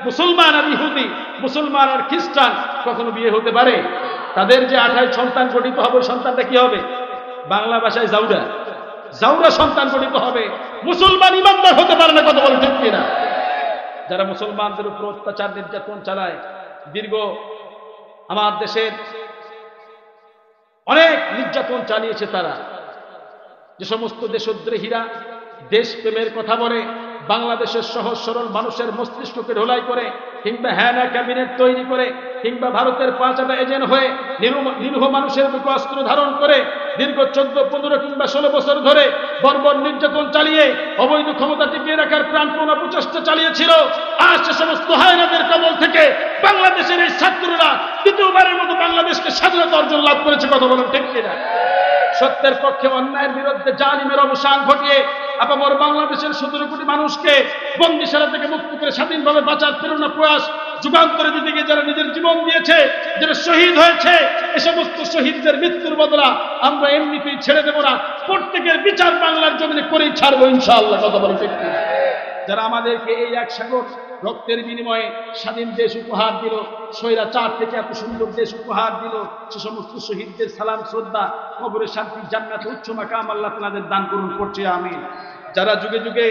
মুসলমান আর ইহুদি, মুসলমান আর খ্রিস্টান কখনো বিয়ে হতে পারে? তাদের যে 28 সন্তান গঠিত হবে, ওই সন্তানটা কি হবে? বাংলা ভাষায় জাউরা, জাউরা সন্তান গঠিত হবে। মুসলমান ইমানদার হতে পারে না, কথা বলে ঠিক কিনা? যারা মুসলমানদের উপর অত্যাচার নির্যাতন চালায়, দীর্ঘ আমার দেশের অনেক নির্যাতন চালিয়েছে তারা। যে সমস্ত দেশদ্রোহীরা দেশপ্রেমের কথা বলে, বাংলাদেশের সহজ সরল মানুষের মস্তিষ্ককে ঢোলাই করে, কিংবা হ্যানা ক্যাবিনেট তৈরি করে, কিংবা ভারতের 5 এজেন্ট হয়ে নিরীহ মানুষের বুকে অস্ত্র ধারণ করে দীর্ঘ 14, 15 কিংবা 16 বছর ধরে বর্বর নির্যাতন চালিয়ে অবৈধ ক্ষমতা টিকিয়ে রাখার প্রাণপণ প্রচেষ্টা চালিয়েছিল। আজ সে সমস্ত হায়নাদের কবল থেকে বাংলাদেশের এই ছাত্ররা দ্বিতীয়বারের মতো বাংলাদেশকে স্বাধীনতা অর্জন লাভ করেছে, কথা বলেন ঠিক কিনা? সত্যের পক্ষে অন্যায়ের বিরুদ্ধে জালিমের অবসান ঘটিয়ে আপামর বাংলাদেশের 17 কোটি মানুষকে বন্দিশালা থেকে মুক্ত করে স্বাধীনভাবে বাঁচার প্রেরণা প্রয়াস যুগান্তরে দিতে গিয়ে যারা নিজের জীবন দিয়েছে, যারা শহীদ হয়েছে, এ সমস্ত শহীদদের মৃত্যুর বদলা আমরা এমনিতেই ছেড়ে দেব না। প্রত্যেকের বিচার বাংলার জমিনে করেই ছাড়বো ইনশাআল্লাহ, কথা বলে ঠিক কিনা? যারা আমাদেরকে এই এক সাগর রক্তের বিনিময়ে স্বাধীন দেশ উপহার দিল, স্বৈরাচার থেকে এত সুন্দর দেশ উপহার দিল, সে সমস্ত শহীদদের সালাম শ্রদ্ধা, কবরে শান্তি, জান্নাতে উচ্চ মাকাম আল্লাহ তাআলা দান করুন, করছে আমিন। যারা যুগে যুগে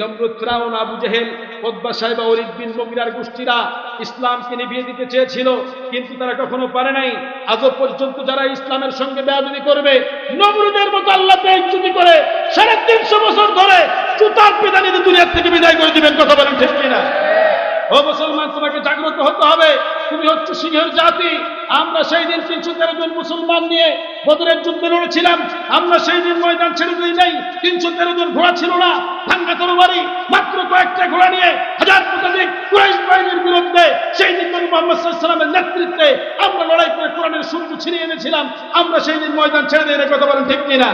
নমরুদ, ফিরাউন, আবু জেহেল, উতবা, সাইবা, ওলীদ বিন মুগীরার গোষ্ঠীরা ইসলামকে নিভিয়ে দিতে চেয়েছিল, কিন্তু তারা কখনো পারে নাই। আজও পর্যন্ত যারা ইসলামের সঙ্গে বেয়াদবি করবে, নমরুদের মতো আল্লাহ বেইজ্জতি করে 350 বছর ধরে জুতার পিদানিতে দুনিয়ার থেকে বিদায় করে দিবেন, কথা বলেন ঠিক কিনা? ও মুসলমান, তোমাকে জাগ্রত হতে হবে। তুমি হচ্ছে সিংহের জাতি। আমরা সেই দিন 313 জন মুসলমান নিয়ে বদরের যুদ্ধে লড়েছিলাম। আমরা সেই দিন ময়দান ছেড়ে দিই নাই। 313 জন ঘোড়া ছিল না, ভাঙ্গা তরবারি, মাত্র কয়েকটা ঘোড়া নিয়ে হাজার শতাধিক কুরাইশ বাহিনীর বিরুদ্ধে সেই দিন নবী মুহাম্মদ সাল্লাল্লাহু আলাইহি ওয়াসাল্লামের নেতৃত্বে আমরা লড়াই করে কোরআনের সূর্য ছিনিয়ে এনেছিলাম। আমরা সেই দিন ময়দান ছেড়ে দেই না, কথা বলেন ঠিক কিনা?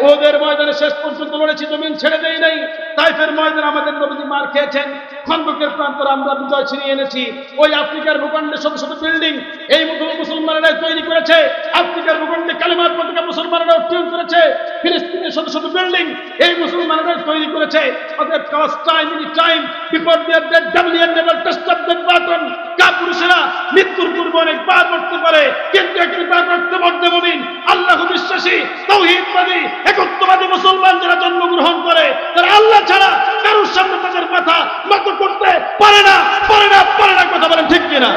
ওদের ময়দানে শেষ পর্যন্ত লড়েছি, জমিন ছেড়ে দেই নাই। তাইফের ময়দানে আমাদের নবীজি মার খেয়েছেন, খন্দকের প্রান্তরে আমরা বিজয় ছিনিয়ে এনেছি। ওই আফ্রিকার ভূখণ্ডে শত শত বিল্ডিং এই মুসলমানেরা তৈরি করেছে। আফ্রিকার ভূখণ্ডে কালেমার পতাকা মুসলমানেরা উত্তোলন করেছে। ফিলিস্তিনের শত শত বিল্ডিং এই মুসলমানেরা তৈরি করেছে। অতএব cast time any time before their dead W never touched up that button. কাপুরুষেরা মৃত্যুর পূর্বে অনেক বার করতে পারে, কিন্তু একবার করতে পারবে মুমিন, আল্লাহ বিশ্বাসী, তাওহীদবাদী, একত্ববাদী মুসলমান যারা জন্মগ্রহণ করে, তারা আল্লাহ ছাড়া কারোর সামনে তাদের মাথা নত করতে পারে না, পারে না, পারে না, কথা বলেন ঠিক কিনা?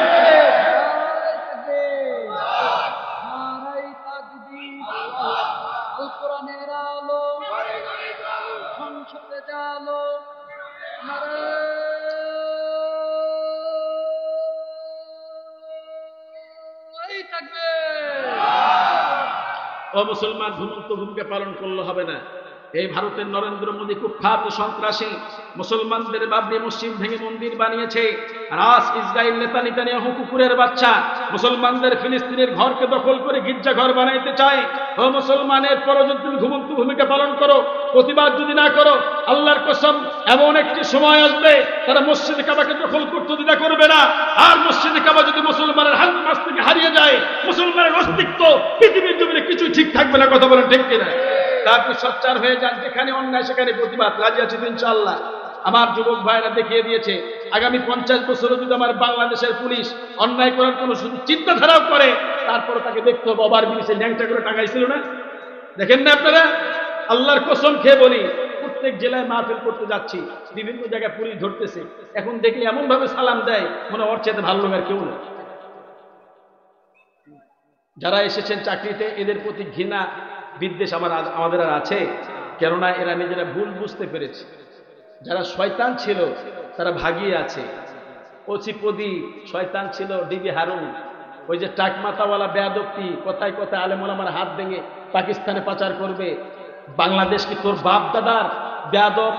ও মুসলমান, ঘুমন্ত ভূমিকা পালন করলে হবে না। এই ভারতের নরেন্দ্র মোদী কুখ্যাত সন্ত্রাসী মুসলমানদের বাবরি মসজিদ ভেঙে মন্দির বানিয়েছে। রাস ইসরায়েল নেতানিয়াহু কুকুরের বাচ্চা মুসলমানদের ফিলিস্তিনের ঘরকে দখল করে গির্জা ঘর বানাইতে চায়। ও মুসলমানের পরও যদি তুমি ঘুমন্ত ভূমিকা পালন করো, প্রতিবাদ যদি না করো, আল্লাহর কসম এমন একটি সময় আসবে তারা মসজিদে কাবাকে দখল করতে দ্বিধা করবে না। আর মসজিদে কাবা যদি মুসলমানের হাত মাস থেকে হারিয়ে যায়, মুসলমানের অস্তিত্ব পৃথিবীর জমিনে কিছুই ঠিক থাকবে না, কথা বলেন ঠিক কিনা? তারপর সোচ্চার হয়ে যান, যেখানে অন্যায় সেখানে প্রতিবাদ। রাজি আছি ইনশাআল্লাহ। আমার যুবক ভাইরা দেখিয়ে দিয়েছে, আগামী 50 বছরে যদি আমার বাংলাদেশের পুলিশ অন্যায় করার কোনো চিন্তাধারাও করে, তারপরে তাকে দেখতে হবে ওভার ব্রিজে ল্যাংটা করে টাঙাইছিল না, দেখেন না আপনারা? আল্লাহর কসম খেয়ে বলি, প্রত্যেক জেলায় মাহফিল করতে যাচ্ছি, বিভিন্ন জায়গায় পুলিশ ধরতেছে। এখন দেখি এমন ভাবে সালাম দেয়, মনে ওর চেয়ে ভালো লোক আর কেউ না। যারা এসেছেন চাকরিতে, এদের প্রতি ঘৃণা বিদ্বেষ আমাদের আর আছে? কেননা এরা নিজেরা ভুল বুঝতে পেরেছে। যারা শয়তান ছিল তারা ভাগিয়ে আছে। ওসি প্রদীপ শয়তান ছিল, ডিবি হারুন, ওই যে টাকমাতাওয়ালা বেয়াদবটি কথায় কথায় আলেম ওলামার হাত ভেঙে পাকিস্তানে পাচার করবে। বাংলাদেশ কি তোর বাপ দাদার বেয়াদব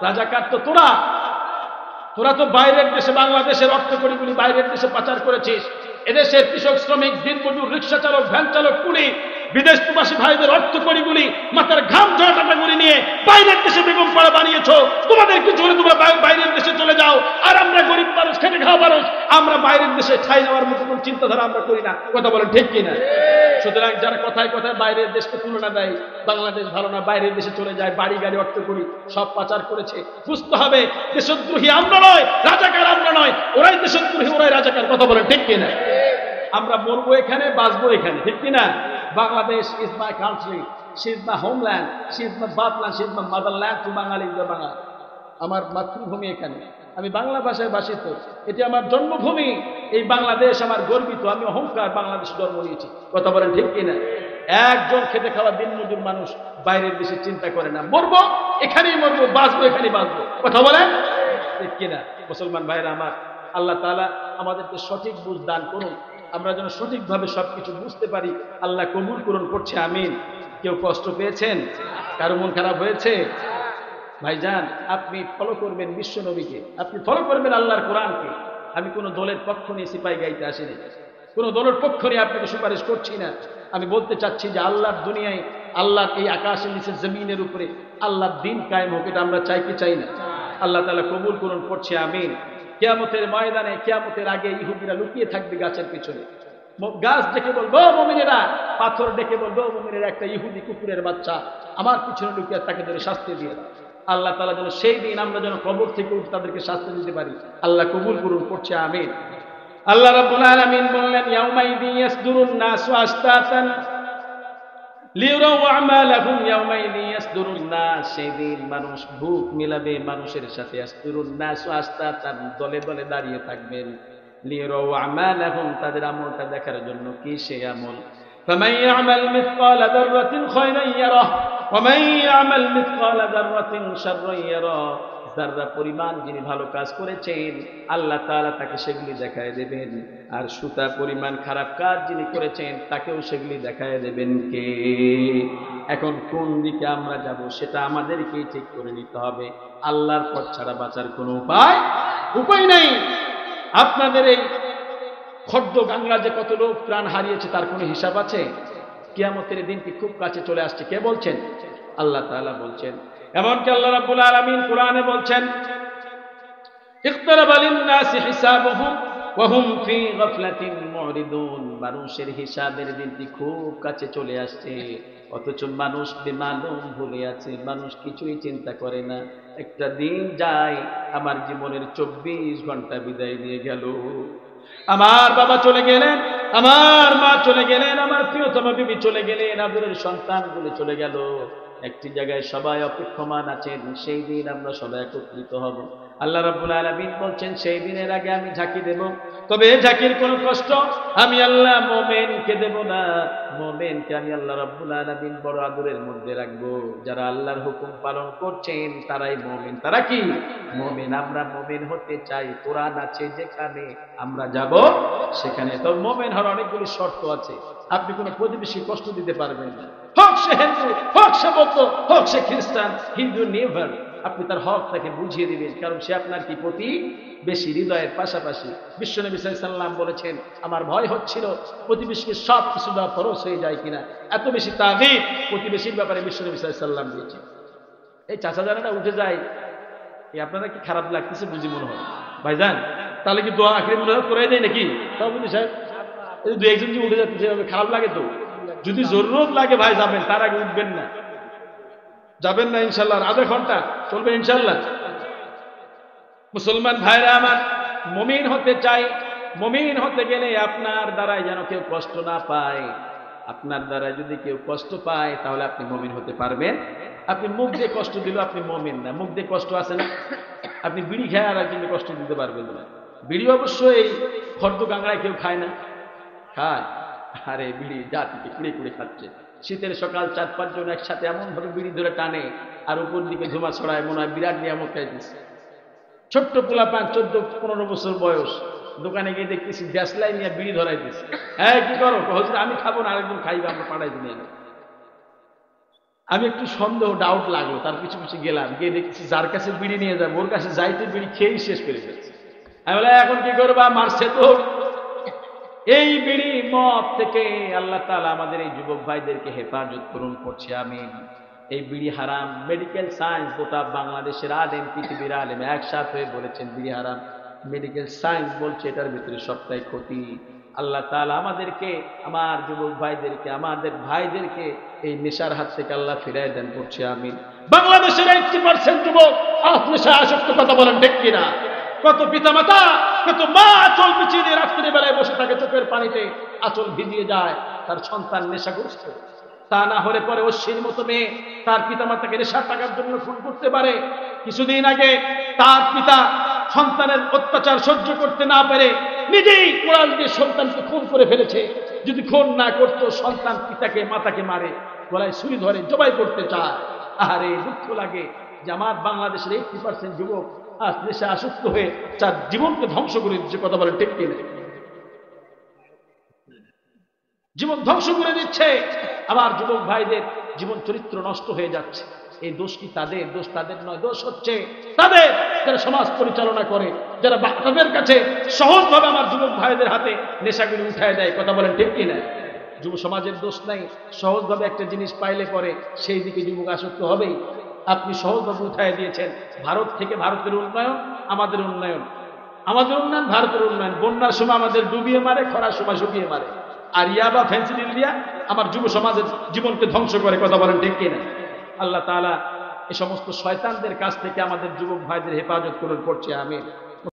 রাজাকার? তো তোরা তো বাইরের দেশে বাংলাদেশের অর্থ করিগুলি বাইরের দেশে পাচার করেছিস। এদেশের কৃষক, শ্রমিক, দিনমজুর, রিক্সা চালক, ভ্যান চালক, কুলি, বিদেশ প্রবাসী ভাইদের অর্থ করিগুলি মাথার ঘাম ঝরা টাকাগুলি নিয়ে বাইরের দেশে বেগম পাড়া বানিয়েছো। তোমাদের কিছু হলে তোমরা বাইরের দেশে চলে যাও, আর আমরা গরিব মানুষ, খেটে খাওয়া মানুষ, আমরা বাইরের দেশে ঠাই নেওয়ার মতো কোন চিন্তাধারা আমরা করি না, কথা বলেন ঠিক কিনা? সুতরাং যারা কথায় কথায় বাইরের দেশকে তুলনা দেয়, বাংলাদেশ ভালো না, বাইরের দেশে চলে যায়, বাড়ি গাড়ি অর্থ করি সব পাচার করেছে, বুঝতে হবে দেশদ্রোহী আমরা নয়, রাজাকার আমরা নয়, ওরাই সবাই রাজাকার, কথা বলেন ঠিক কিনা? আমরা মরবো এখানে, বাঁচবো এখানে, ঠিক কিনা? Bangladesh is my country, she is my homeland, she is my birthland, she is my motherland to Bangali is Bangal. আমার মাতৃভূমি এখানে, আমি বাংলা ভাষায় ভাষিত, এটি আমার জন্মভূমি। এই বাংলাদেশ আমার গর্বিত, আমি অহংকার বাংলাদেশ জন্ম নিয়েছি, কথা বলেন ঠিক কিনা? একজন খেতে খাওয়া দিনমজুর মানুষ বাইরের দেশে চিন্তা করে না, মরবো এখানেই মরবো, বাঁচবো এখানেই বাঁচবো, কথা বলেন ঠিক কিনা? মুসলমান ভাইরা আমার, আল্লাহ তাআলা আমাদেরকে সঠিক বুঝ দান করুন, আমরা যেন সঠিকভাবে সবকিছু বুঝতে পারি। আল্লাহ কবুল করুন, করছে আমিন। কেউ কষ্ট পেয়েছেন? কারো মন খারাপ হয়েছে? ভাইজান, আপনি ফলো করবেন বিশ্ব নবীকে, আপনি ফলো করবেন আল্লাহর কোরআনকে। আমি কোনো দলের পক্ষ নিয়ে সিপাই গাইতে আসিনি, কোনো দলের পক্ষ নিয়ে আপনাকে সুপারিশ করছি না। আমি বলতে চাচ্ছি যে আল্লাহর দুনিয়ায়, আল্লাহর এই আকাশের নিচে জমিনের উপরে আল্লাহর দিন কায়েম হোক, এটা আমরা চাই কি চাই না? আল্লাহ তাআলা কবুল করুন, করছে আমিন। কিয়ামতের ময়দানে, কিয়ামতের আগে ইহুদিরা লুকিয়ে থাকবে গাছের পিছনে, গাছ ডেকে বলবো মুমিনেরা, পাথর ডেকে বলবো মুমিনেরা, একটা ইহুদি কুকুরের বাচ্চা আমার পিছনে লুকিয়ে, তাকে ধরে শাস্তি দিয়ে দাও। আল্লাহ তাআলা যেন সেই দিন আমরা যেন কবর থেকে উঠে তাদেরকে শাস্তি দিতে পারি। আল্লাহ কবুল করুন, করছে আমিন। আল্লাহ রাব্বুল আলামিন বললেন, ইয়াউমাইযিন ইয়াসদুরুন নাসু আশতাতান লিয়ারাউ আমালাহুম, ইয়াউমাইযিন ইয়াসদুরুন নাস, সেদিন মানুষ বুক মিলাবে মানুষের সাথে, ইয়াসদুরুন নাসু আশতাতান, দলে দলে দাঁড়িয়ে থাকবেন, লিয়ারাউ আমালাহুম, তাদের আমলটা দেখার জন্য। কি সেই আমল? ফামান ইয়ামাল মিসকালা যাররাতিন খায়রান ইয়ারাহ ওয়া মান ইয়ামাল মিসকালা যাররাতিন শাররান ইয়ারাহ, যারা পরিমাণ যিনি ভালো কাজ করেছেন আল্লাহ তাআলা তাকে সেগুলি দেখায় দেবেন, আর সুতা পরিমাণ খারাপ কাজ যিনি করেছেন তাকেও সেগুলি দেখায় দেবেন কে? এখন কোন দিকে আমরা যাব সেটা আমাদেরকেই ঠিক করে নিতে হবে। আল্লাহর পথ ছাড়া বাঁচার কোনো উপায় নেই। আপনাদের এই খদ্দ গাংলা যে কত লোক প্রাণ হারিয়েছে তার কোনো হিসাব আছে? কিয়ামতের দিনটি খুব কাছে চলে আসছে। কে বলছেন? আল্লাহ তাআলা বলছেন। এমনকি আল্লাহ রাব্বুল আলামিন কোরআনে বলছেন, ইকতারাবা লিন-নাসি হিসাবুহুম ওয়া হুম ফি গাফলাতিন মুরিদুন, মানুষের হিসাবের দিনটি খুব কাছে চলে আসছে, অথচ মানুষ বেমালুম ভুলে আছে, মানুষ কিছুই চিন্তা করে না। একটা দিন যায়, আমার জীবনের 24 ঘন্টা বিদায় নিয়ে গেল, আমার বাবা চলে গেলেন, আমার মা চলে গেলেন, আমার প্রিয়তম বিবি চলে গেলেন, আদরের সন্তানগুলো চলে গেল। একটি জায়গায় সবাই অপেক্ষমান আছেন, সেই দিন আমরা সবাই একত্রিত হব। আল্লাহ রাব্বুল আলামিন বলছেন, সেই দিনের আগে আমি ঝাঁকি দেব, তবে ঝাঁকির কোনো কষ্ট আমি আল্লাহ মুমিনকে দেব না। মুমিনকে আমি আল্লাহ রাব্বুল আলামিন বড় আদরের মধ্যে রাখবো। যারা আল্লাহর হুকুম পালন করছেন তারাই মুমিন। তারা কি মুমিন? আমরা মুমিন হতে চাই, কোরআন আছে যেখানে আমরা যাব সেখানে। তো মুমিন হওয়ার অনেকগুলি শর্ত আছে। আপনি কোনো প্রতিবেশী কষ্ট দিতে পারবেন না, হোক সে হিন্দু, হোক সে বৌদ্ধ, হোক সে খ্রিস্টান, হিন্দু নেভার। আপনি তার হক তাকে বুঝিয়ে দিবেন, কারণ সে আপনার কি প্রতিবেশী। হৃদয়ের পাশাপাশি বিশ্বনবী সাল্লাল্লাহু আলাইহি ওয়াসাল্লাম বলেছেন, আমার ভয় হচ্ছিল প্রতিবেশীকে সব কিছু দেওয়া ফরজ হয়ে যায় কিনা, এত বেশি তাগীদ প্রতিবেশীর ব্যাপারে বিশ্বনবী সাল্লাল্লাহু আলাইহি ওয়াসাল্লাম দিয়েছেন। এই চাচা জানাটা উঠে যায়, এই আপনারা কি খারাপ লাগতেছে বুঝি মনে হয় ভাইজান? তাহলে কি দোয়া আখিরে মনে হয় করে দেয় নাকি? তাও বুঝি সাহেব, এই দু একজন যে উঠে যাচ্ছে খারাপ লাগে তো। যদি জরুরত লাগে ভাই যাবেন, তার আগে উঠবেন না, যাবেন না ইনশাল্লাহ। আধা ঘন্টা চলবে ইনশাল্লাহ। মুসলমান ভাইরা আমার, মুমিন হতে চাই। মুমিন হতে গেলে আপনার দ্বারাই যেন কেউ কষ্ট না পায়। আপনার দ্বারা যদি কেউ কষ্ট পায় তাহলে আপনি মুমিন হতে পারবেন। আপনি মুখ দিয়ে কষ্ট দিলেও আপনি মুমিন না। মুখ দিয়ে কষ্ট আছে না? আপনি বিড়ি খায় আর একজনকে কষ্ট দিতে পারবেন না। বিড়ি অবশ্যই খর্দ গাংড়ায় কেউ খায় না, খায়? আরে বিড়ি জাতিকে কুড়ে কুড়ে খাচ্ছে। শীতের সকাল 4-5 জন একসাথে এমন ভাবে বিড়ি ধরে টানে আর উপর দিকে ধুমা ছড়ায়, মনে হয় বিরাট নিয়ামত খাইতেছে। ছোট্ট পোলাপান 14-15 বছর বয়স, দোকানে গিয়ে দেখতেছি গ্যাসলাই নিয়ে বিড়ি ধরাইতেছে। হ্যাঁ, কি করো? হুজুর আমি খাবো না, আরেকজন খাইবে, আমরা পাঠাই দিই। আমি একটু সন্দেহ, ডাউট লাগলো, তার পিছু পিছু গেলাম, গিয়ে দেখছি যার কাছে বিড়ি নিয়ে যাবো ওর কাছে যাইতে বিড়ি খেয়েই শেষ করে ফেলছে। আমি বলে এখন কি করবা? মারছে তো। এই বিড়ি মদ থেকে আল্লাহ তাআলা আমাদের এই যুবক ভাইদেরকে হেফাজত করুন, করছে আমিন। এই বিড়ি হারাম। মেডিকেল সায়েন্স গোটা বাংলাদেশের আলেম, পৃথিবীর আলেম একসাথে হয়ে বলেছেন বিড়ি হারাম। মেডিকেল সায়েন্স বলছে এটার ভিতরে সবটাই ক্ষতি। আল্লাহ তাআলা আমাদেরকে, আমার যুবক ভাইদেরকে, আমাদের ভাইদেরকে এই নেশার হাত থেকে আল্লাহ ফিরায় দেন, করছে আমিন। বাংলাদেশের 80% যুবক নেশা আসক্ত, কথা বলেন ঠিক কিনা? কত পিতামাতা, কত মা আঁচল পিছিয়ে দিয়ে রাত্রি বেলায় বসে থাকে, চোখের পানিতে আঁচল ভিজিয়ে যায়, তার সন্তান নেশাগ্রস্ত। তা না হলে পরে অশ্বির মতো মেয়ে তার পিতামাতাকে নেশার টাকার জন্য খুন করতে পারে। কিছুদিন আগে তার পিতা সন্তানের অত্যাচার সহ্য করতে না পেরে নিজেই কোড়াল দিয়ে সন্তানকে খুন করে ফেলেছে। যদি খুন না করতো, সন্তান পিতাকে মাতাকে মারে, গলায় ছুরি ধরে জবাই করতে চায়। আরে দুঃখ লাগে যে আমার বাংলাদেশের 80% যুবক আজ নেশা আসক্ত হয়ে তার জীবনকে ধ্বংস করে দিচ্ছে। কথা বলে ঠিক কিনা? জীবন ধ্বংস করে দিচ্ছে। আবার যুবক ভাইদের জীবন চরিত্র নষ্ট হয়ে যাচ্ছে। এই দোষ কি তাদের? দোষ তাদের নয়, দোষ হচ্ছে তাদের যারা সমাজ পরিচালনা করে, যারা তাদের কাছে সহজভাবে আমার যুবক ভাইদের হাতে নেশাগুলি উঠায় দেয়। কথা বলেন ঠিক কিনা? যুব সমাজের দোষ নাই। সহজভাবে একটা জিনিস পাইলে পরে সেই দিকে যুবক আসক্ত হবেই। আপনি সহজভাবে উঠায় দিয়েছেন। ভারত থেকে ভারতের উন্নয়ন, আমাদের উন্নয়ন, আমাদের উন্নয়ন, ভারতের উন্নয়ন। বন্যার সময় আমাদের ডুবিয়ে মারে, খরার সময় শুকিয়ে মারে। আর ইয়াবা ফেন্সিডিল দিয়া আমার যুব সমাজের জীবনকে ধ্বংস করে। কথা বলেন ঠিক কিনা? আল্লাহ তাআলা এই সমস্ত শয়তানদের কাছ থেকে আমাদের যুবক ভাইদের হেফাজত করুন, পড়ছে আমিন।